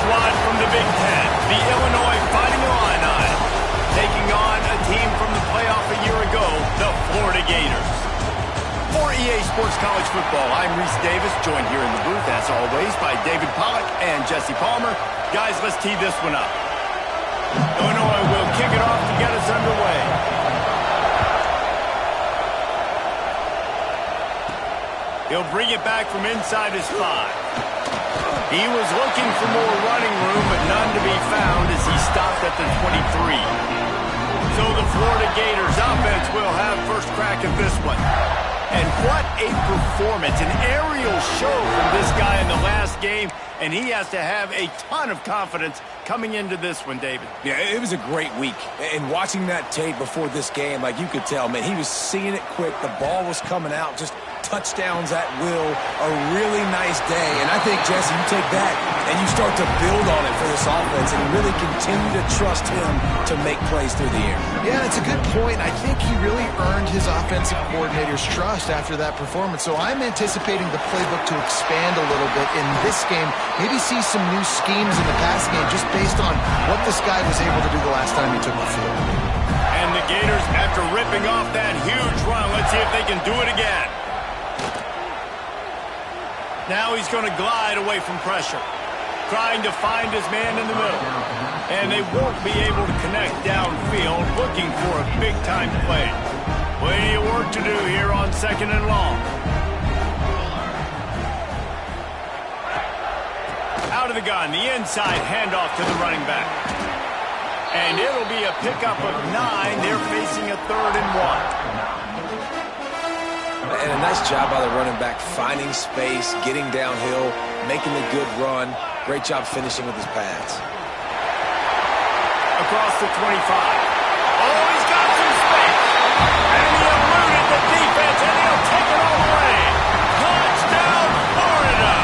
squad from the Big Ten, the Illinois Fighting Illini, taking on a team from the playoff a year ago, the Florida Gators. For EA Sports College Football, I'm Reese Davis, joined here in the booth, as always, by David Pollack and Jesse Palmer. Guys, let's tee this one up. Illinois will kick it off to get us underway. He'll bring it back from inside his 5. He was looking for more running room, but none to be found as he stopped at the 23. So the Florida Gators offense will have first crack at this one. And what a performance, an aerial show from this guy in the last game, and he has to have a ton of confidence coming into this one, David. Yeah, it was a great week. And watching that tape before this game, like you could tell, man, he was seeing it quick. The ball was coming out, just touchdowns at will. A really nice day. And I think, Jesse, you take that and you start to build on it for this offense and really continue to trust him to make plays through the air. Yeah, it's a good point. I think he really earned his offensive coordinator's trust after that performance. So I'm anticipating the playbook to expand a little bit in this game. Maybe see some new schemes in the passing game just based on what this guy was able to do the last time he took the field. And the Gators, after ripping off that huge run, let's see if they can do it again. Now he's going to glide away from pressure, trying to find his man in the middle. And they won't be able to connect downfield, looking for a big-time play. Plenty of work to do here on 2nd and long. Out of the gun, the inside handoff to the running back. And it'll be a pickup of 9. They're facing a 3rd and 1. And a nice job by the running back, finding space, getting downhill, making a good run. Great job finishing with his pads. Across the 25. Oh, he's got some space. And he eluded the defense, and he'll take it all the way. Touchdown, Florida.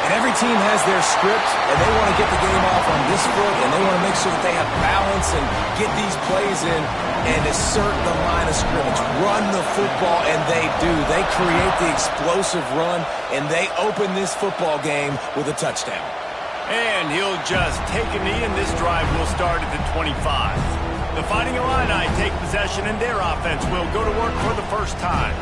And every team has their script, and they want to get the game off on this foot, and they want to make sure that they have balance and get these plays in and assert the line of scrimmage. Run the football, and they do. They create the explosive run, and they open this football game with a touchdown. And he'll just take a knee, and this drive will start at the 25. The Fighting Illini take possession, and their offense will go to work for the first time.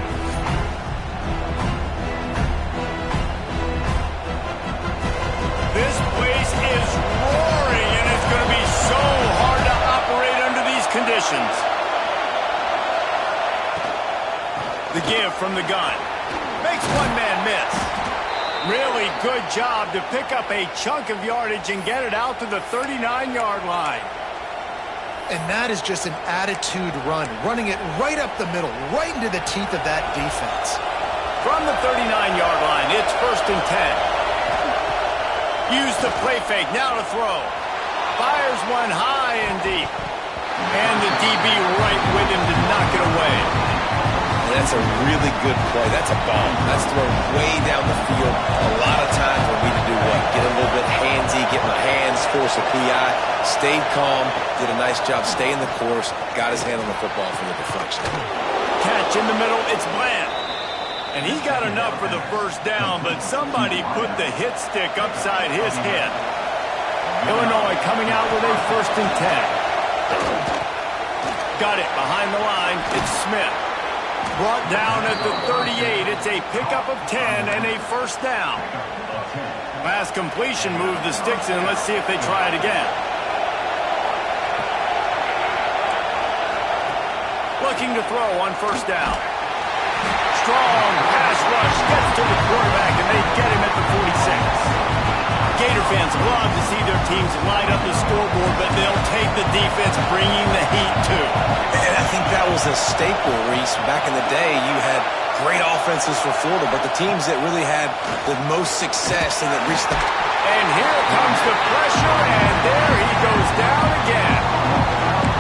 This place is roaring, and it's going to be so hard to operate under these conditions. The give from the gun. Makes one man miss. Really good job to pick up a chunk of yardage and get it out to the 39-yard line. And that is just an attitude run, running it right up the middle, right into the teeth of that defense. From the 39-yard line, it's 1st and 10. Use the play fake, now to throw. Fires one high and deep. And the DB right with him to knock it away. And that's a really good play. That's a bomb. That's thrown way down the field. A lot of time for me to do what? Get a little bit handsy, get my hands, force a PI. Stayed calm, did a nice job staying the course, got his hand on the football for the deflection. Catch in the middle, it's Bland. And he got enough for the first down, but somebody put the hit stick upside his head. Illinois coming out with a 1st and 10. Got it behind the line. It's Smith. Brought down at the 38. It's a pickup of 10 and a first down. Pass completion moved the sticks in. Let's see if they try it again. Looking to throw on first down. Strong pass rush gets to the quarterback, and they get him at the 46. Gator fans love to see their teams light up the scoreboard, but they'll take the defense bringing the heat too. And I think that was a staple, Reese. Back in the day, you had great offenses for Florida, but the teams that really had the most success and that reached the... And here comes the pressure, and there he goes down again.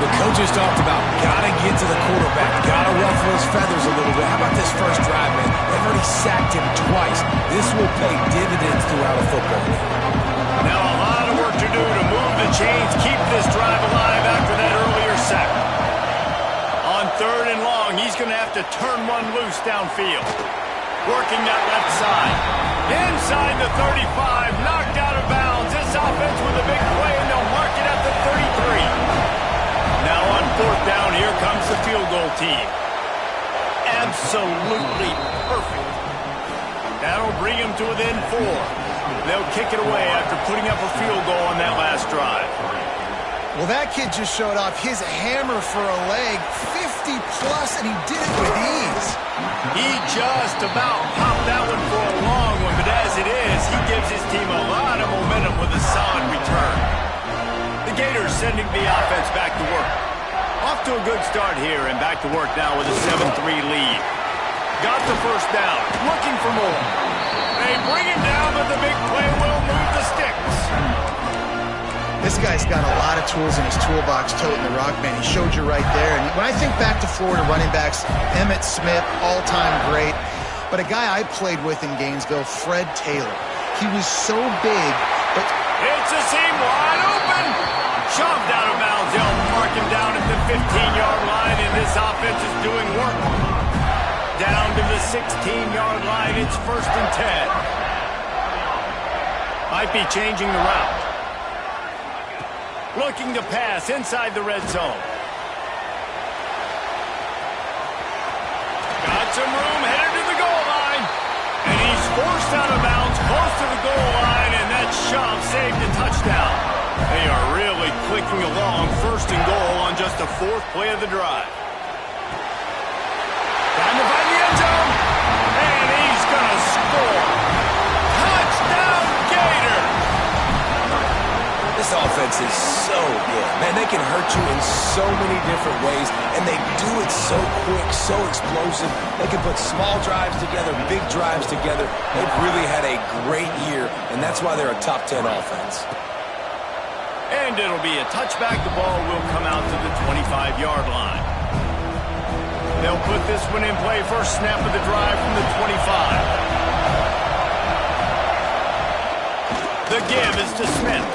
The coaches talked about gotta get to the quarterback, gotta ruffle his feathers a little bit. How about this first drive, man? They've already sacked him twice. This will pay dividends throughout a football game. Now a lot of work to do to move the chains, keep this drive alive after that earlier sack. On 3rd and long, he's going to have to turn one loose downfield. Working that left side. Inside the 35, knocked out of bounds. special team. Absolutely perfect. That'll bring them to within 4. They'll kick it away after putting up a field goal on that last drive. Well, that kid just showed off his hammer for a leg, 50-plus, and he did it with ease. He just about popped that one for a long one, but as it is, he gives his team a lot of momentum with a solid return. The Gators sending the offense back to work. Off to a good start here, and back to work now with a 7-3 lead. Got the first down, looking for more. They bring him down, but the big play will move the sticks. This guy's got a lot of tools in his toolbox, toting the rock, man. He showed you right there. And when I think back to Florida running backs, Emmitt Smith, all-time great. But a guy I played with in Gainesville, Fred Taylor. He was so big, but... It's a seam wide open. Shoved out of bounds. They'll mark him down at the 15-yard line, and this offense is doing work. Down to the 16-yard line. It's 1st and 10. Might be changing the route. Looking to pass inside the red zone. Got some room, headed to the goal line. And he's forced out of bounds close to the goal line, and that shove saved a touchdown. They are really clicking along, 1st and goal on just the 4th play of the drive. Time to find the end zone. And he's going to score. Touchdown, Gator! This offense is so good. Man, they can hurt you in so many different ways, and they do it so quick, so explosive. They can put small drives together, big drives together. They've really had a great year, and that's why they're a top 10 offense. And it'll be a touchback. The ball will come out to the 25-yard line. They'll put this one in play. First snap of the drive from the 25. The give is to Smith.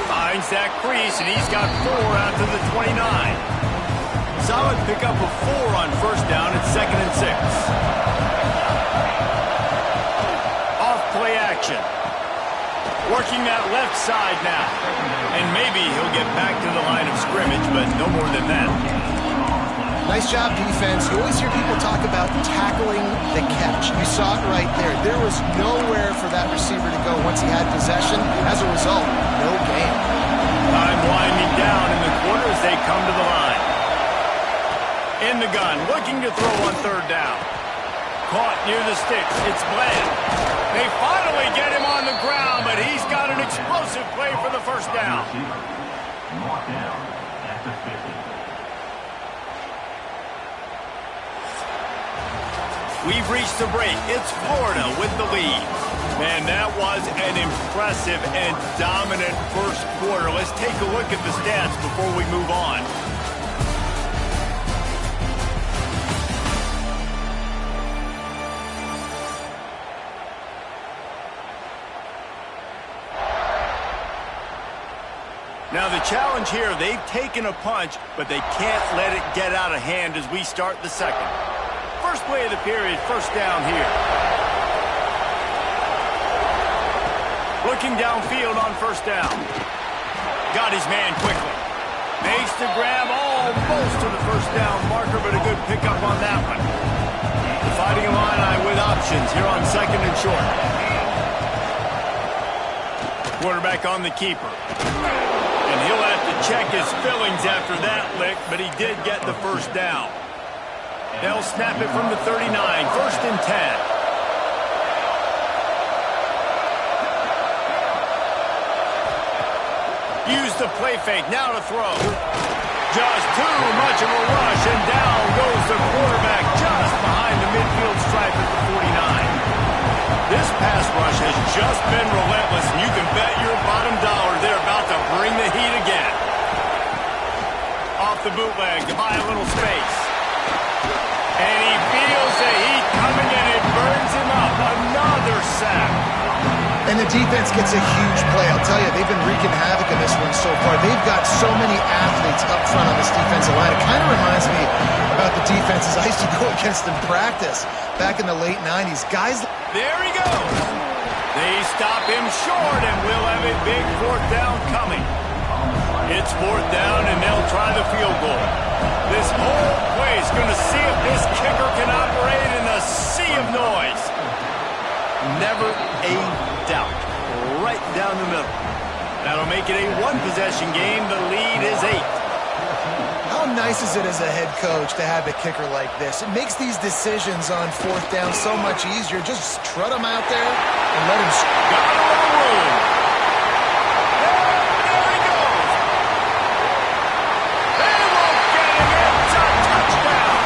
Finds that crease, and he's got 4 out to the 29. Solid pickup of 4 on first down at 2nd and 6. Off play action. Working that left side now. And maybe he'll get back to the line of scrimmage, but no more than that. Nice job, defense. You always hear people talk about tackling the catch. You saw it right there. There was nowhere for that receiver to go once he had possession. As a result, no gain. Time winding down in the quarter as they come to the line. In the gun, looking to throw on 3rd down. Caught near the sticks. It's Bland. They finally get him on the ground, but he's got an explosive play for the first down. Mark down at the 50. We've reached the break. It's Florida with the lead. Man, that was an impressive and dominant first quarter. Let's take a look at the stats before we move on. Now the challenge here, they've taken a punch, but they can't let it get out of hand as we start the second. First play of the period, first down here. Looking downfield on first down. Got his man quickly. Makes the grab almost to the first down marker, but a good pickup on that one. The Fighting Illini with options here on 2nd and short. Quarterback on the keeper. And he'll have to check his fillings after that lick, but he did get the first down. They'll snap it from the 39, 1st and 10. Use the play fake, now to throw. Just too much of a rush, and down goes the quarterback just behind the midfield stripe at the 49. This pass rush has just been relentless, and you can bet your bottom dollar they're about to bring the heat again. Off the bootleg to buy a little space. And he feels the heat coming, and it burns him up. Another sack. And the defense gets a huge play. I'll tell you, they've been wreaking havoc in this one so far. They've got so many athletes up front on this defensive line. It kind of reminds me about the defenses I used to go against in practice back in the late 90s. Guys... There he goes. They stop him short, and we'll have a big 4th down coming. It's 4th down, and they'll try the field goal. This whole place is going to see if this kicker can operate in a sea of noise. Never a doubt. Right down the middle. That'll make it a one-possession game. The lead is 8. How nice is it as a head coach to have a kicker like this? It makes these decisions on 4th down so much easier. Just trot him out there and let him... Got a little room. There he goes. They won't get him. It's a touchdown.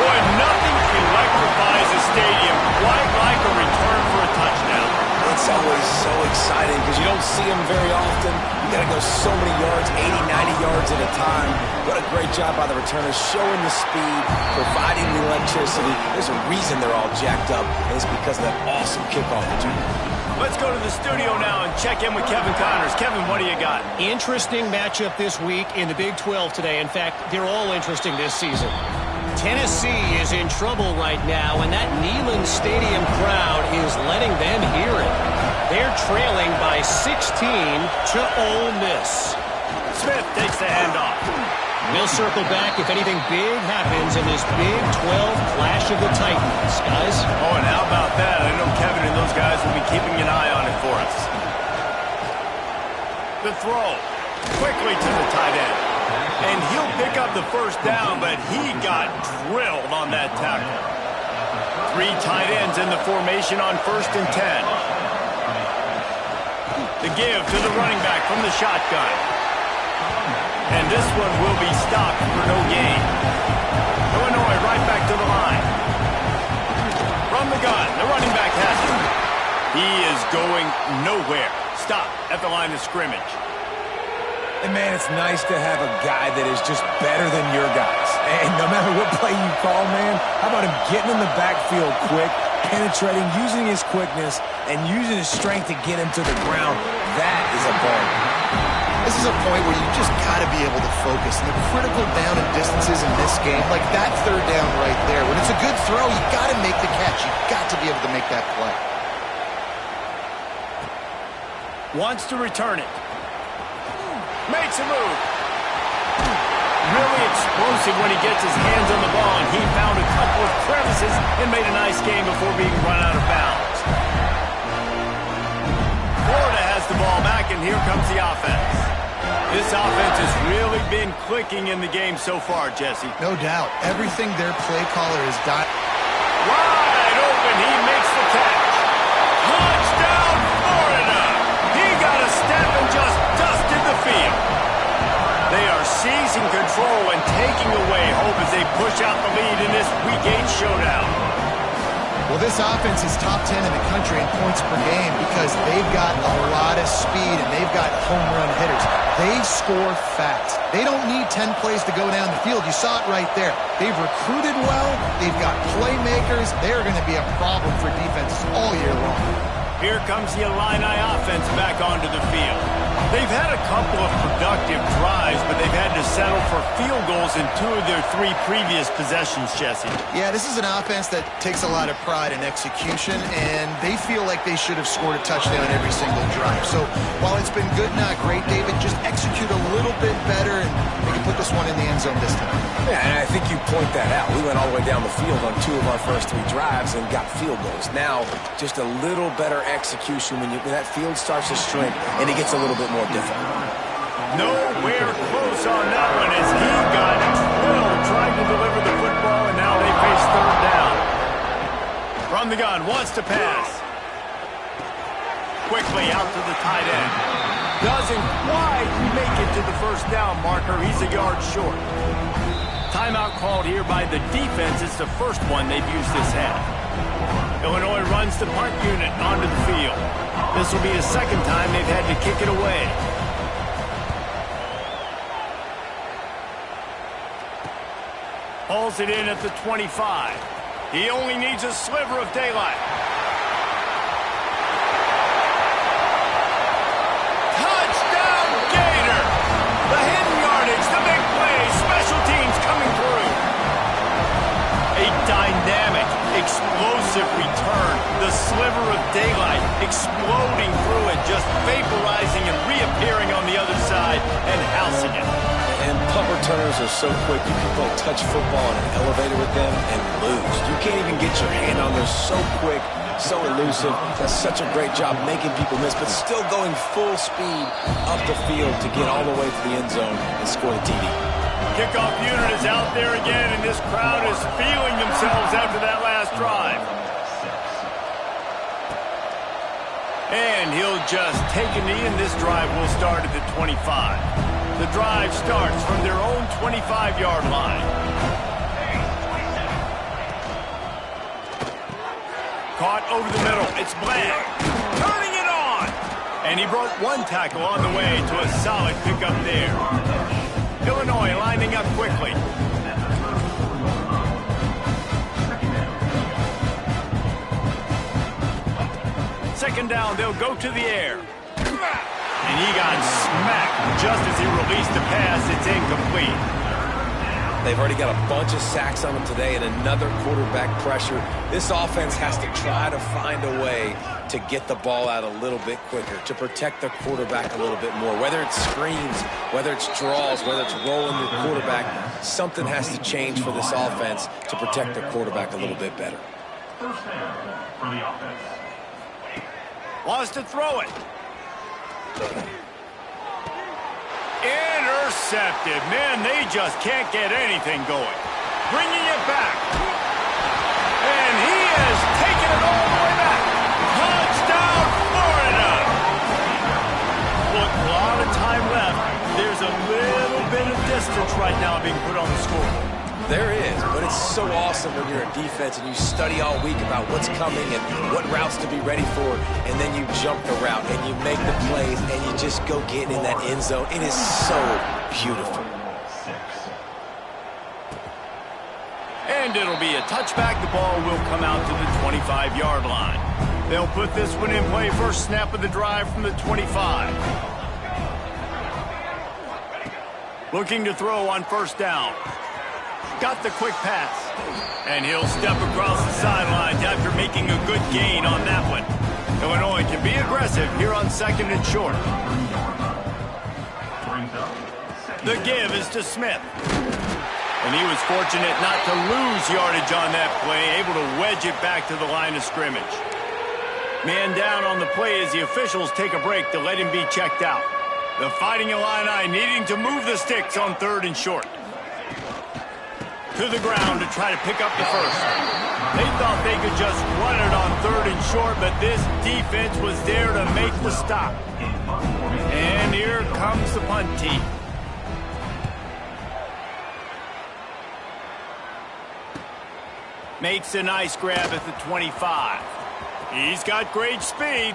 Boy, nothing electrifies a stadium quite like a return for a touchdown. It's always so exciting because you don't see them very often. You got to go so many yards, 80, 90 yards at a time. What a great job by the returners, showing the speed, providing the electricity. There's a reason they're all jacked up, and it's because of that awesome kickoff return. Let's go to the studio now and check in with Kevin Connors. Kevin, what do you got? Interesting matchup this week in the Big 12 today. In fact, they're all interesting this season. Tennessee is in trouble right now, and that Neyland Stadium crowd is letting them hear it. They're trailing by 16 to Ole Miss. Smith takes the handoff. We'll circle back if anything big happens in this Big 12 clash of the Titans, guys. Oh, and how about that? I know Kevin and those guys will be keeping an eye on it for us. The throw. Quickly to the tight end. And he'll pick up the first down, but he got drilled on that tackle. 3 tight ends in the formation on 1st and 10. The give to the running back from the shotgun. And this one will be stopped for no gain. Illinois right back to the line. From the gun, the running back has it. He is going nowhere. Stop at the line of scrimmage. And, man, it's nice to have a guy that is just better than your guys. And no matter what play you call, man, how about him getting in the backfield quick, penetrating, using his quickness, and using his strength to get him to the ground? That is a ball. This is a point where you just got to be able to focus. And the critical down and distances in this game, like that 3rd down right there, when it's a good throw, you got to make the catch. You got to be able to make that play. Wants to return it. Makes a move. Really explosive when he gets his hands on the ball, and he found a couple of crevices and made a nice game before being run out of bounds. Florida has the ball back, and here comes the offense. This offense has really been clicking in the game so far, Jesse. No doubt. Everything their play caller has done. Wide open, he makes the catch. Touchdown, Florida! He got a step and just dusted the field. They are seizing control and taking away hope as they push out the lead in this Week 8 showdown. Well, this offense is top 10 in the country in points per game because they've got a lot of speed and they've got home run hitters. They score fast. They don't need 10 plays to go down the field. You saw it right there. They've recruited well. They've got playmakers. They're going to be a problem for defenses all year long. Here comes the Illini offense back onto the field. They've had a couple of productive drives, but they've had to settle for field goals in 2 of their 3 previous possessions, Jesse. Yeah, this is an offense that takes a lot of pride in execution, and they feel like they should have scored a touchdown every single drive. So while it's been good, not great, David, just execute a little bit better, and they can put this one in the end zone this time. Yeah, and I think you point that out. We went all the way down the field on 2 of our first 3 drives and got field goals. Now, just a little better execution when that field starts to shrink and it gets a little bit more difficult. Nowhere close on that one as he got drilled trying to deliver the football, and now they face 3rd down. From the gun, wants to pass. Quickly out to the tight end. Doesn't quite make it to the first down marker. He's a yard short. Timeout called here by the defense. It's the first one they've used this half. Illinois runs the punt unit onto the field. This will be the second time they've had to kick it away. Hauls it in at the 25. He only needs a sliver of daylight. Touchdown, Gator! The hidden yardage, the big play, special teams coming through. A dynamic, explosive return. The sliver of daylight exploding through it, just vaporizing and reappearing on the other side and housing it. And punt returners are so quick, you can play touch football in an elevator with them and lose. You can't even get your hand on them. So quick, so elusive. Does such a great job making people miss, but still going full speed up the field to get all the way to the end zone and score the TD. Kickoff unit is out there again, and this crowd is feeling themselves after that last drive. And he'll just take a knee, and this drive will start at the 25. The drive starts from their own 25-yard line. Caught over the middle. It's Bland. Turning it on. And he broke one tackle on the way to a solid pickup there. Illinois lining up quickly. Second down, they'll go to the air. And he got smacked just as he released the pass. It's incomplete. They've already got a bunch of sacks on them today and another quarterback pressure. This offense has to try to find a way to get the ball out a little bit quicker, to protect the quarterback a little bit more. Whether it's screens, whether it's draws, whether it's rolling your quarterback, something has to change for this offense to protect the quarterback a little bit better. First down for the offense. Wants to throw it. Intercepted. Man, they just can't get anything going. Bringing it back. And he has taken it all the way back. Touchdown, Florida. Look, a lot of time left. There's a little bit of distance right now being put on the scoreboard. There is, but it's so awesome when you're a defense and you study all week about what's coming and what routes to be ready for, and then you jump the route and you make the plays and you just go get in that end zone. It is so beautiful. And it'll be a touchback. The ball will come out to the 25-yard line. They'll put this one in play. First snap of the drive from the 25. Looking to throw on first down. Got the quick pass. And he'll step across the sidelines after making a good gain on that one. Illinois can be aggressive here on second and short. The give is to Smith. And he was fortunate not to lose yardage on that play, able to wedge it back to the line of scrimmage. Man down on the play as the officials take a break to let him be checked out. The Fighting Illini needing to move the sticks on third and short. To the ground to try to pick up the first. They thought they could just run it on third and short, but this defense was there to make the stop. And here comes the punt team. Makes a nice grab at the 25. He's got great speed.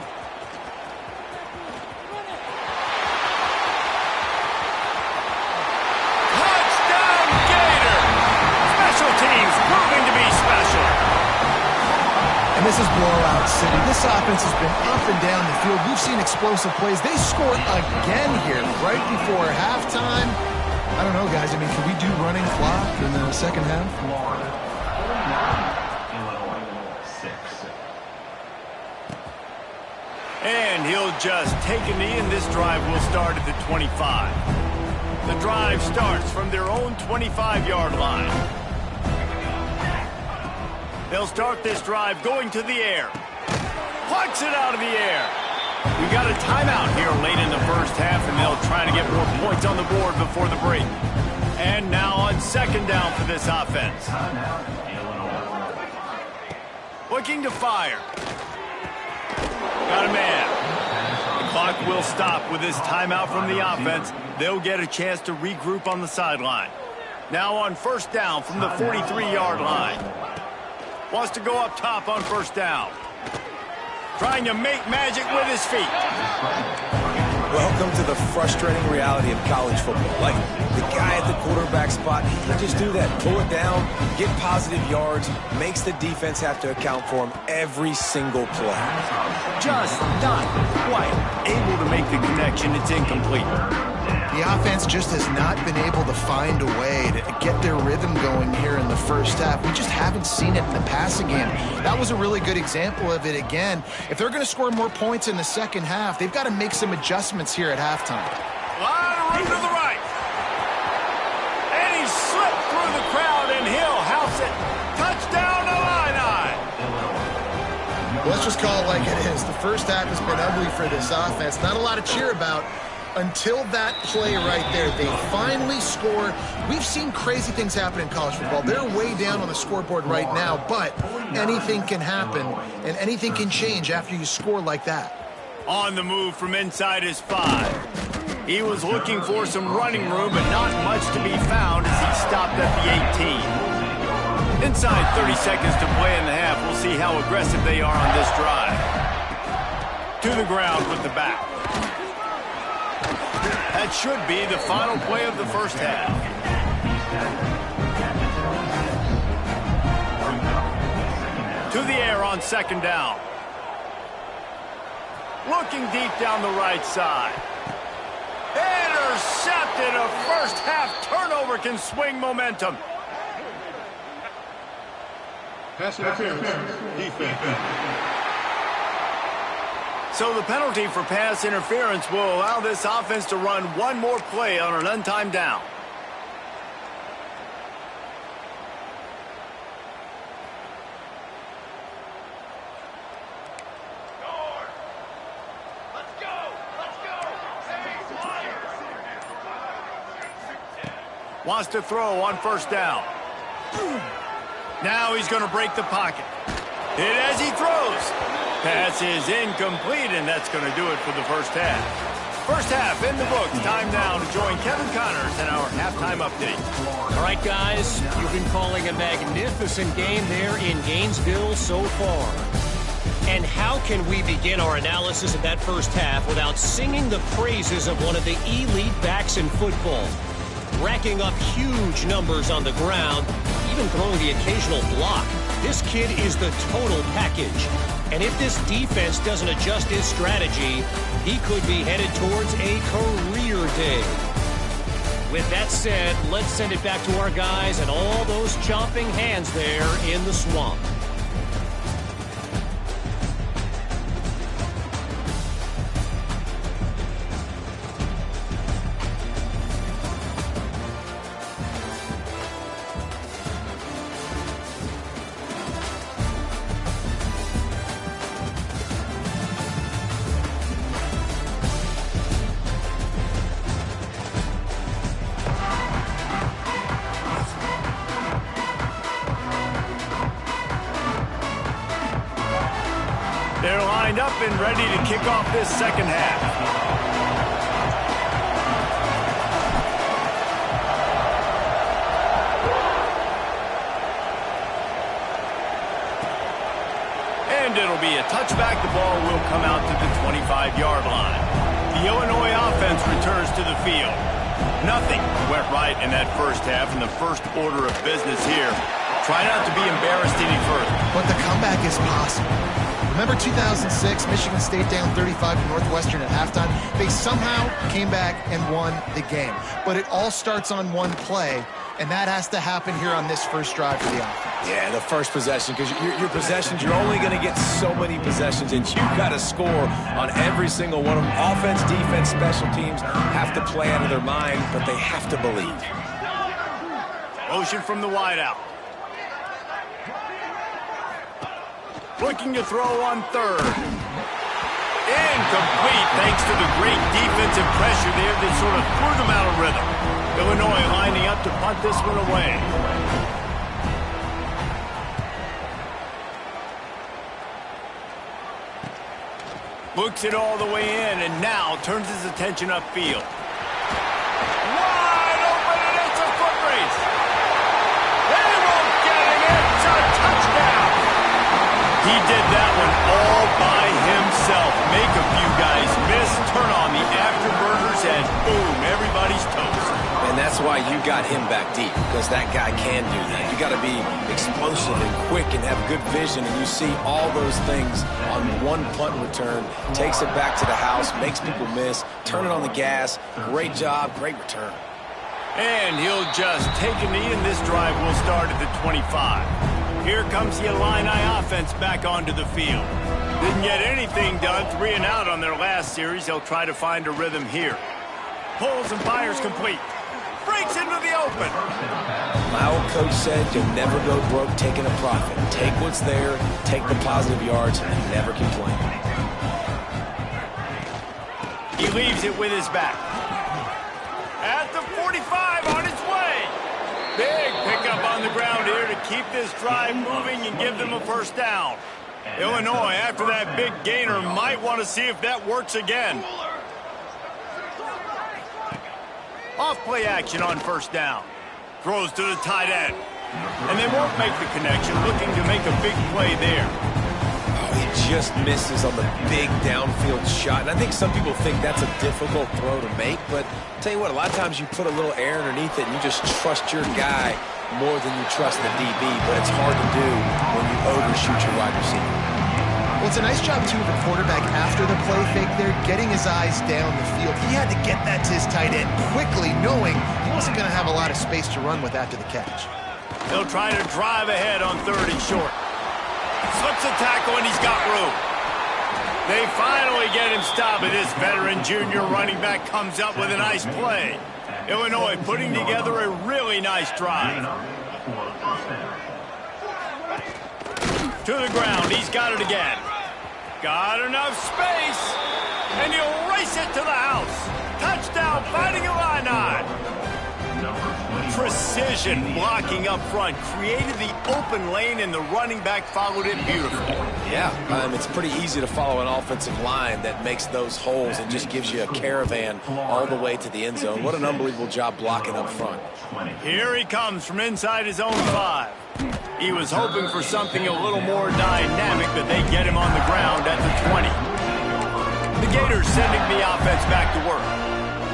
Teams proving to be special. And this is blowout city. This offense has been up and down the field. We've seen explosive plays. They scored again here right before halftime. I don't know, guys. I mean, can we do running clock in the second half? Florida, 49, Illinois, 6. And he'll just take a knee, and this drive will start at the 25. The drive starts from their own 25-yard line. They'll start this drive going to the air. Plucks it out of the air. We got a timeout here late in the first half, and they'll try to get more points on the board before the break. And now on second down for this offense. Looking to fire. Got a man. The clock will stop with this timeout from the offense. They'll get a chance to regroup on the sideline. Now on first down from the 43-yard line. Wants to go up top on first down. Trying to make magic with his feet. Welcome to the frustrating reality of college football. Like, the guy at the quarterback spot, he can just do that. Pull it down, get positive yards, makes the defense have to account for him every single play. Just not quite able to make the connection. It's incomplete. The offense just has not been able to find a way to get their rhythm going here in the first half. We just haven't seen it in the passing game. That was a really good example of it again. If they're going to score more points in the second half, they've got to make some adjustments here at halftime. A lot of room to the right. crowd, and he'll house it. Touchdown, Illini! Let's just call it like it is. The first half has been ugly for this offense. Not a lot to cheer about until that play right there. They finally score. We've seen crazy things happen in college football. They're way down on the scoreboard right now, but anything can happen, and anything can change after you score like that. On the move from inside his 5. He was looking for some running room, but not much to be found as he stopped at the 18. Inside 30 seconds to play in the half. We'll see how aggressive they are on this drive. To the ground with the back. That should be the final play of the first half. To the air on second down. Looking deep down the right side. Intercepted. A first half turnover can swing momentum. Pass interference. Defense. So the penalty for pass interference will allow this offense to run one more play on an untimed down. Wants to throw on first down. Now he's going to break the pocket. Hit as he throws. Pass is incomplete, and that's going to do it for the first half. First half in the books. Time now to join Kevin Connors in our halftime update. All right, guys, you've been calling a magnificent game there in Gainesville so far. And how can we begin our analysis of that first half without singing the praises of one of the elite backs in football? Racking up huge numbers on the ground, even throwing the occasional block. This kid is the total package. And if this defense doesn't adjust his strategy, he could be headed towards a career day. With that said, let's send it back to our guys and all those chomping hands there in the swamp. They're lined up and ready to kick off this second half. And it'll be a touchback. The ball will come out to the 25-yard line. The Illinois offense returns to the field. Nothing went right in that first half, and the first order of business here. Try not to be embarrassed any further. But the comeback is possible. Remember 2006, Michigan State down 35 to Northwestern at halftime? They somehow came back and won the game. But it all starts on one play, and that has to happen here on this first drive for the offense. Yeah, the first possession, because your possessions, you're only going to get so many possessions, and you've got to score on every single one of them. Offense, defense, special teams have to play out of their mind, but they have to believe. Motion from the wideout. Looking to throw on third. Incomplete thanks to the great defensive pressure there that sort of threw them out of rhythm. Illinois lining up to punt this one away. Looks it all the way in and now turns his attention upfield. Wide open and it's a foot race. They won't get him. It's a touchdown. He did that one all by himself. Make a few guys miss, turn on the afterburners, and boom, everybody's toast. And that's why you got him back deep, because that guy can do that. You got to be explosive and quick and have good vision, and you see all those things on one punt return. Takes it back to the house, makes people miss, turn it on the gas. Great job, great return. And he'll just take a knee, and this drive will start at the 25. Here comes the Illini offense back onto the field. Didn't get anything done, 3 and out on their last series. They'll try to find a rhythm here. Pulls and fires complete. Breaks into the open. My old coach said you'll never go broke taking a profit. Take what's there, take the positive yards, and never complain. He leaves it with his back. At the 45, on its way. Big pickup on the ground here to keep this drive moving and give them a first down. Illinois, after that big gainer, might want to see if that works again. Off play action on first down. Throws to the tight end. And they won't make the connection, looking to make a big play there. Oh, he just misses on the big downfield shot. And I think some people think that's a difficult throw to make. But I'll tell you what, a lot of times you put a little air underneath it and you just trust your guy more than you trust the DB. But it's hard to do when you overshoot your wide receiver. Well, it's a nice job, too, of the quarterback after the play fake there, getting his eyes down the field. He had to get that to his tight end quickly, knowing he wasn't going to have a lot of space to run with after the catch. He'll try to drive ahead on 3rd and short. Slips a tackle, and he's got room. They finally get him stopped, and this veteran junior running back comes up with a nice play. Illinois putting together a really nice drive. To the ground, he's got it again. Got enough space, and he'll race it to the house. Touchdown, Fighting Illini. Precision blocking up front created the open lane, and the running back followed it beautifully. Yeah, it's pretty easy to follow an offensive line that makes those holes and just gives you a caravan all the way to the end zone. What an unbelievable job blocking up front. Here he comes from inside his own 5. He was hoping for something a little more dynamic, but they get him on the ground at the 20. The Gators sending the offense back to work.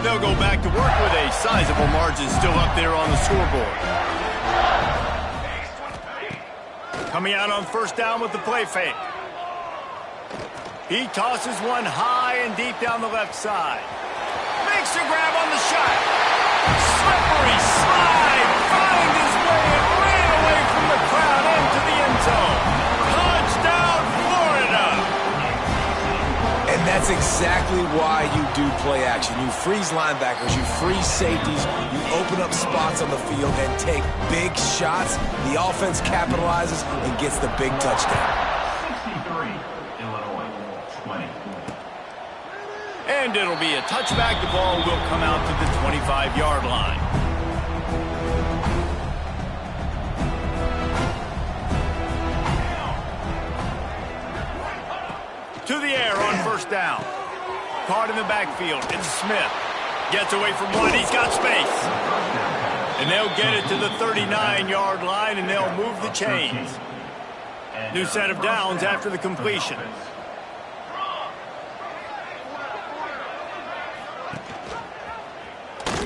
They'll go back to work with a sizable margin still up there on the scoreboard. Coming out on first down with the play fake. He tosses one high and deep down the left side. Makes a grab on the shot. Slippery slide. Finds his way and ran away from the crowd into the end zone. Touchdown, Florida. And that's exactly why you do play action. You freeze linebackers, you freeze safeties, you open up spots on the field and take big shots. The offense capitalizes and gets the big touchdown. 63, Illinois, 20. And it'll be a touchback. The ball will come out to the 25-yard line. To the air on first down. Caught in the backfield. It's Smith. Gets away from one. He's got space. And they'll get it to the 39-yard line, and they'll move the chains. New set of downs after the completion.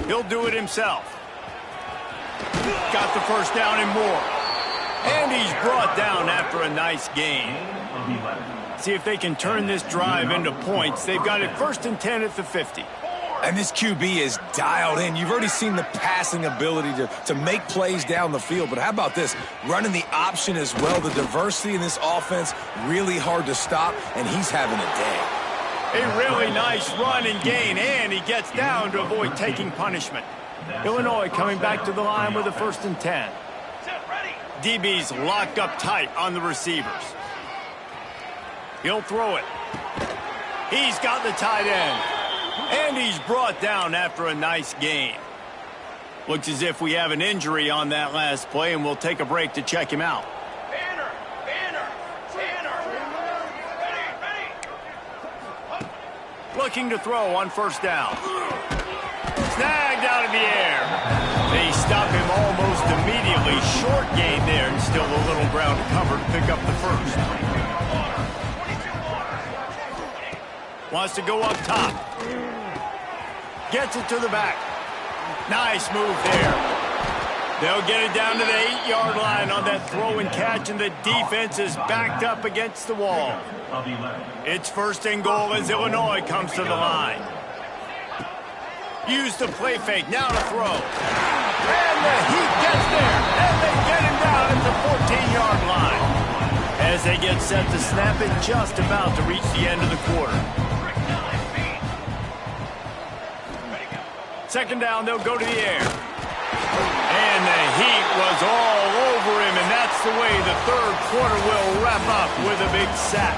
He'll do it himself. Got the first down and more. And he's brought down after a nice gain. See if they can turn this drive into points. They've got it 1st and 10 at the 50. And this QB is dialed in. You've already seen the passing ability to make plays down the field. But how about this? Running the option as well. The diversity in this offense, really hard to stop, and he's having a day. A really nice run and gain, and he gets down to avoid taking punishment. Illinois coming back to the line with a 1st and 10. DB's locked up tight on the receivers. He'll throw it. He's got the tight end. And he's brought down after a nice gain. Looks as if we have an injury on that last play, and we'll take a break to check him out. Looking to throw on first down. Snagged out of the air. They stop him almost immediately. Short gain there, and still a little ground to cover to pick up the first. Wants to go up top. Gets it to the back. Nice move there. They'll get it down to the 8-yard line on that throw and catch, and the defense is backed up against the wall. It's 1st and goal as Illinois comes to the line. Use the play fake, now to throw. And the Heat gets there, and they get him down at the 14-yard line. As they get set to snap it, just about to reach the end of the quarter. 2nd down, they'll go to the air. And the heat was all over him, and that's the way the third quarter will wrap up with a big sack.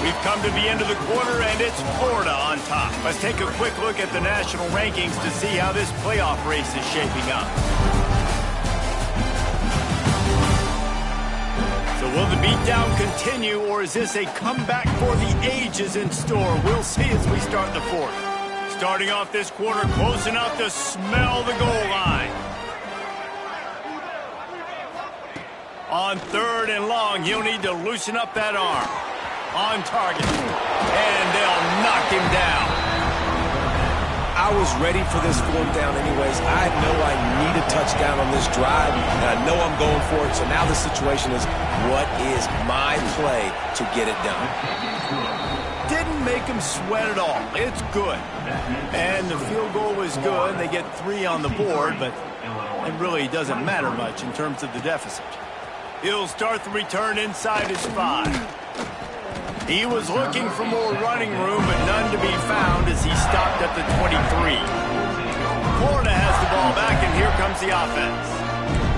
We've come to the end of the quarter, and it's Florida on top. Let's take a quick look at the national rankings to see how this playoff race is shaping up. So will the beatdown continue, or is this a comeback for the ages in store? We'll see as we start the fourth. Starting off this quarter close enough to smell the goal line. On third and long, he'll need to loosen up that arm. On target. And they'll knock him down. I was ready for this fourth down anyways. I know I need a touchdown on this drive, and I know I'm going for it. So now the situation is, what is my play to get it done? Didn't make him sweat at all. It's good. And the field goal was good. They get 3 on the board, but it really doesn't matter much in terms of the deficit. He'll start the return inside his 5. He was looking for more running room, but none to be found as he stopped at the 23. Florida has the ball back, and here comes the offense.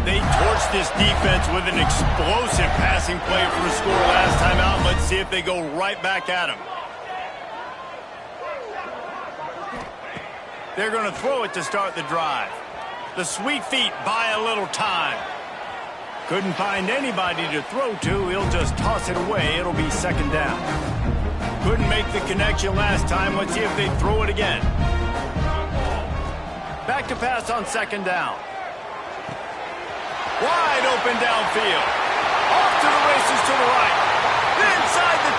They torched this defense with an explosive passing play for a score last time out. Let's see if they go right back at him. They're going to throw it to start the drive. The sweet feet buy a little time. Couldn't find anybody to throw to. He'll just toss it away. It'll be second down. Couldn't make the connection last time. Let's see if they throw it again. Back to pass on second down. Wide open downfield. Off to the races to the right. Inside the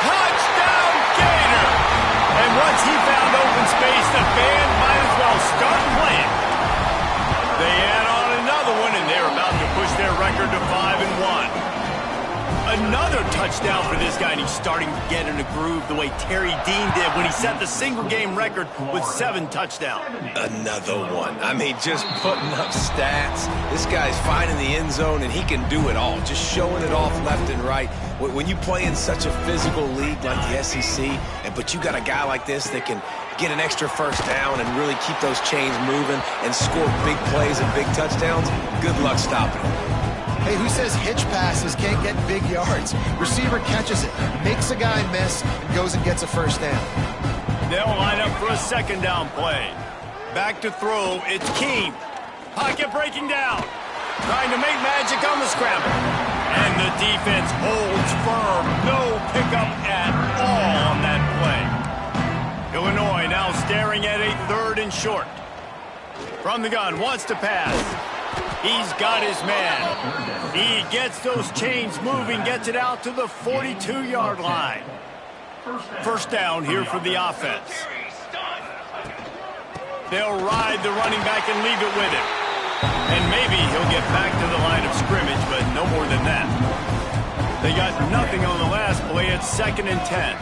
touchdown Gator. And once he found open space, the band might as well start playing. They add on another one, and they're about to push their record to 5-1. Another touchdown for this guy, and he's starting to get in a groove the way Terry Dean did when he set the single-game record with 7 touchdowns. Another one. I mean, just putting up stats. This guy's finding the end zone, and he can do it all, just showing it off left and right. When you play in such a physical league like the SEC, but you got a guy like this that can get an extra first down and really keep those chains moving and score big plays and big touchdowns, good luck stopping him. Hey, who says hitch passes can't get big yards? Receiver catches it, makes a guy miss, and goes and gets a first down. They'll line up for a second down play. Back to throw, it's Keem. Pocket breaking down. Trying to make magic on the scramble. And the defense holds firm. No pickup at all on that play. Illinois now staring at a 3rd and short. From the gun, wants to pass. He's got his man. He gets those chains moving, gets it out to the 42-yard line. First down here for the offense. They'll ride the running back and leave it with him. And maybe he'll get back to the line of scrimmage, but no more than that. They got nothing on the last play. It's 2nd and 10.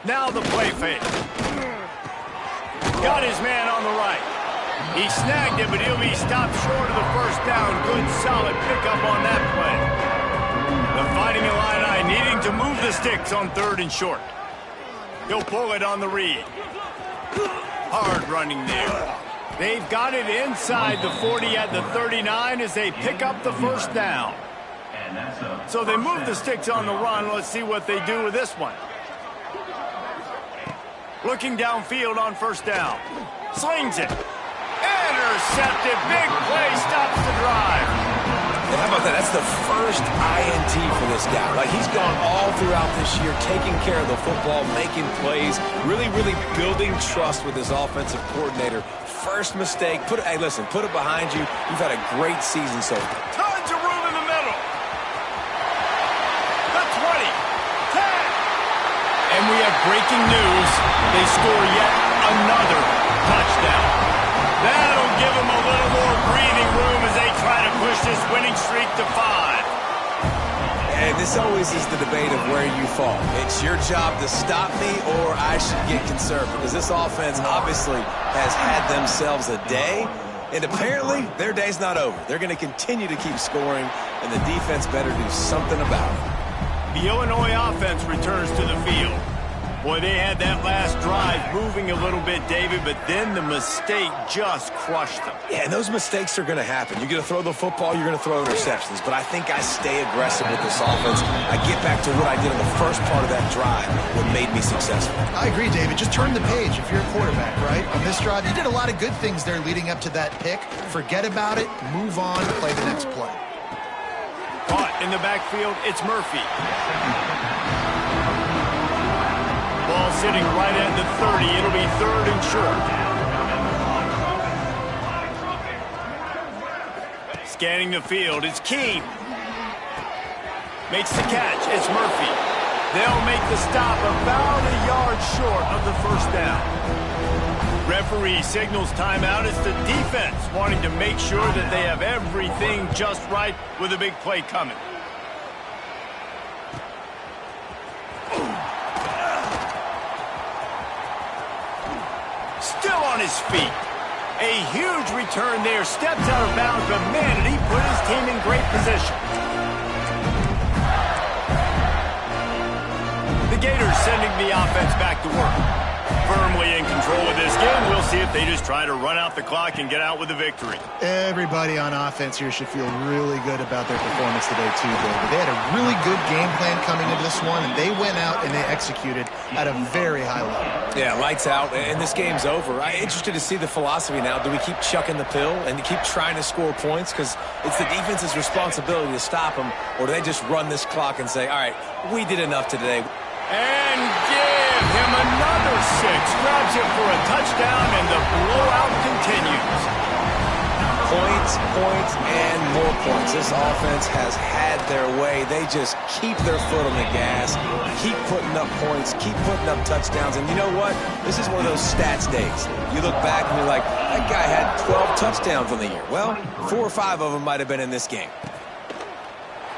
Now the play fake. Got his man on the right. He snagged it, but he'll be stopped short of the first down. Good, solid pickup on that play. The Fighting Illini needing to move the sticks on 3rd and short. He'll pull it on the read. Hard running there. They've got it inside the 40 at the 39 as they pick up the first down. So they move the sticks on the run. Let's see what they do with this one. Looking downfield on first down. Slings it. Intercepted. Big play. Stops the drive. And how about that? That's the first INT for this guy. Like, he's gone all throughout this year, taking care of the football, making plays, really, really building trust with his offensive coordinator. First mistake. Hey, listen, put it behind you. You've had a great season so far. Tons of room in the middle. The 20. 10. And we have breaking news. They score yet another touchdown. That'll give them a little more breathing room as they try to push this winning streak to 5. And this always is the debate of where you fall. It's your job to stop me, or I should get conservative, because this offense obviously has had themselves a day, and apparently their day's not over. They're going to continue to keep scoring, and the defense better do something about it. The Illinois offense returns to the field. Boy, they had that last drive moving a little bit, David, but then the mistake just crushed them. Yeah, and those mistakes are going to happen. You're going to throw the football, you're going to throw interceptions. But I think I stay aggressive with this offense. I get back to what I did in the first part of that drive, what made me successful. I agree, David. Just turn the page if you're a quarterback, right? On this drive, you did a lot of good things there leading up to that pick. Forget about it, move on, play the next play. Caught in the backfield, it's Murphy. Ball sitting right at the 30. It'll be 3rd and short. Scanning the field, it's Keene. Makes the catch, it's Murphy. They'll make the stop about a yard short of the first down. Referee signals timeout. It's the defense wanting to make sure that they have everything just right with a big play coming. Still on his feet. A huge return there. Steps out of bounds, but man, did he put his team in great position. The Gators sending the offense back to work. Firmly in control of this game. We'll see if they just try to run out the clock and get out with a victory. Everybody on offense here should feel really good about their performance today, too, David. They had a really good game plan coming into this one, and they went out and they executed at a very high level. Yeah, lights out, and this game's over. I'm interested to see the philosophy now. Do we keep chucking the pill and keep trying to score points? Because it's the defense's responsibility to stop them, or do they just run this clock and say, all right, we did enough today. And give him another 6. Grabs it for a touchdown, and the blowout continues. Points, and more points. This offense has had their way. They just keep their foot on the gas, keep putting up points, keep putting up touchdowns. And you know what? This is one of those stats days. You look back and you're like, that guy had 12 touchdowns on the year. Well, 4 or 5 of them might have been in this game.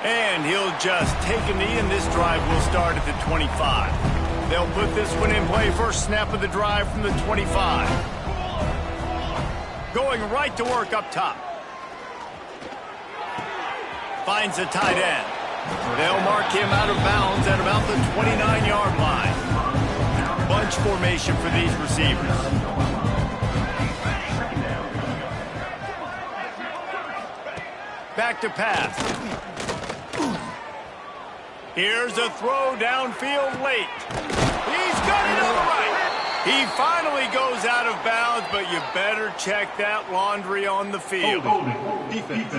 And he'll just take a knee, and this drive will start at the 25. They'll put this one in play. First snap of the drive from the 25. Going right to work up top. Finds a tight end. They'll mark him out of bounds at about the 29-yard line. Bunch formation for these receivers. Back to pass. Here's a throw downfield late. He's got it all right. He finally goes out of bounds, but you better check that laundry on the field. Defense.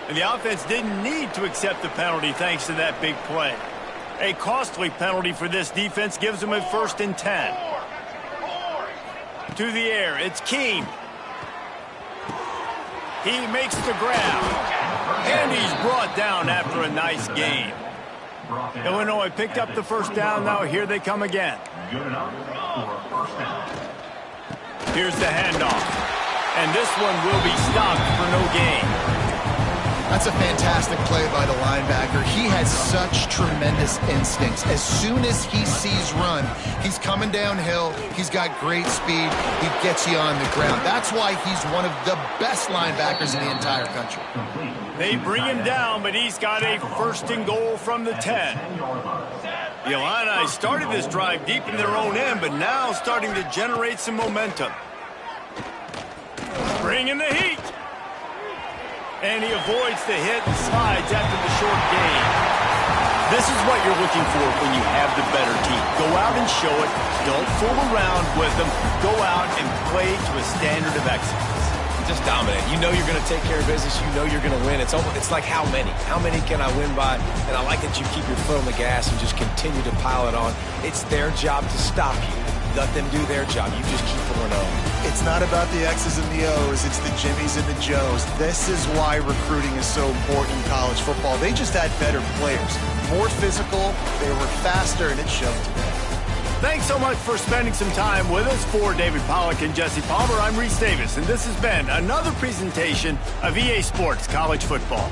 And the offense didn't need to accept the penalty thanks to that big play. A costly penalty for this defense gives them a 1st and 10. To the air, it's Keene. He makes the grab. And he's brought down after a nice game. Illinois picked up the first down. Now here they come again. Good enough for a first down. Here's the handoff. And this one will be stopped for no gain. That's a fantastic play by the linebacker. He has such tremendous instincts. As soon as he sees run, he's coming downhill. He's got great speed. He gets you on the ground. That's why he's one of the best linebackers in the entire country. They bring him down, but he's got a 1st and goal from the 10. The Illini started this drive deep in their own end, but now starting to generate some momentum. Bringing the heat. And he avoids the hit and slides after the short gain. This is what you're looking for when you have the better team. Go out and show it. Don't fool around with them. Go out and play to a standard of excellence. Just dominate. You know you're going to take care of business. You know you're going to win. It's like how many? How many can I win by? And I like that you keep your foot on the gas and just continue to pile it on. It's their job to stop you. Let them do their job. You just keep going on. It's not about the X's and the O's. It's the Jimmies and the Joes. This is why recruiting is so important in college football. They just had better players. More physical. They were faster, and it showed today. Thanks so much for spending some time with us. For David Pollack and Jesse Palmer, I'm Reese Davis, and this has been another presentation of EA Sports College Football.